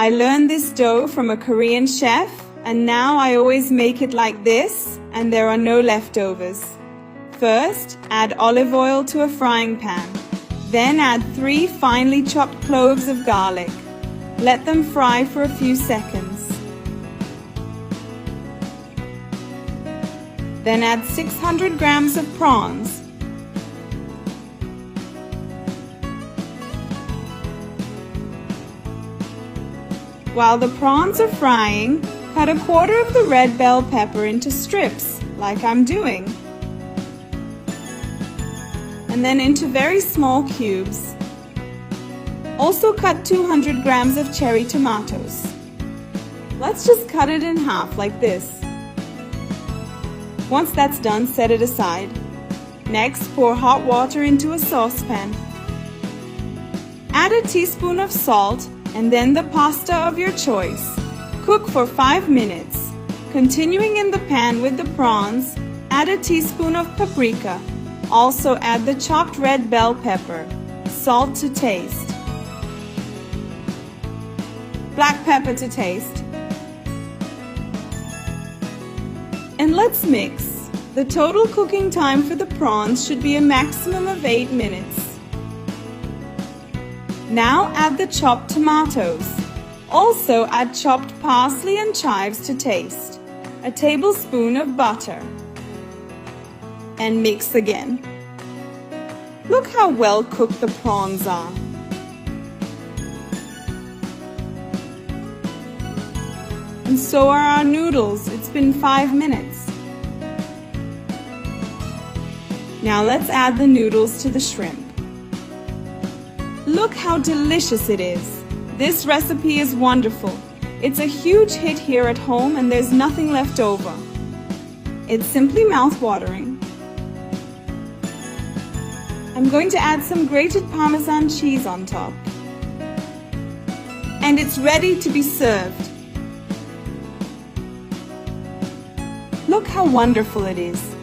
I learned this dough from a Korean chef, and now I always make it like this, and there are no leftovers. First, add olive oil to a frying pan. Then add 3 finely chopped cloves of garlic. Let them fry for a few seconds. Then add 600 grams of prawns. While the prawns are frying, cut a quarter of the red bell pepper into strips, like I'm doing, and then into very small cubes. Also cut 200 grams of cherry tomatoes. Let's just cut it in half like this. Once that's done, set it aside. Next, pour hot water into a saucepan. Add a teaspoon of salt and then the pasta of your choice. Cook for 5 minutes. Continuing in the pan with the prawns, add a teaspoon of paprika. Also add the chopped red bell pepper. Salt to taste. Black pepper to taste. And let's mix. The total cooking time for the prawns should be a maximum of 8 minutes. Now add the chopped tomatoes. Also add chopped parsley and chives to taste. A tablespoon of butter. And mix again. Look how well cooked the prawns are. And so are our noodles. It's been 5 minutes. Now let's add the noodles to the shrimp. Look how delicious it is. This recipe is wonderful. It's a huge hit here at home and there's nothing left over. It's simply mouth-watering. I'm going to add some grated Parmesan cheese on top. And it's ready to be served. Look how wonderful it is.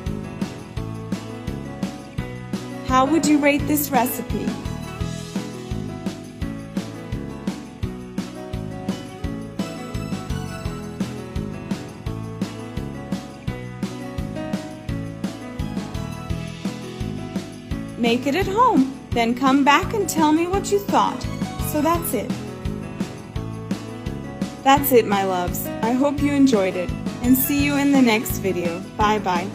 How would you rate this recipe? Make it at home, then come back and tell me what you thought. So that's it. That's it, my loves. I hope you enjoyed it, and see you in the next video. Bye bye.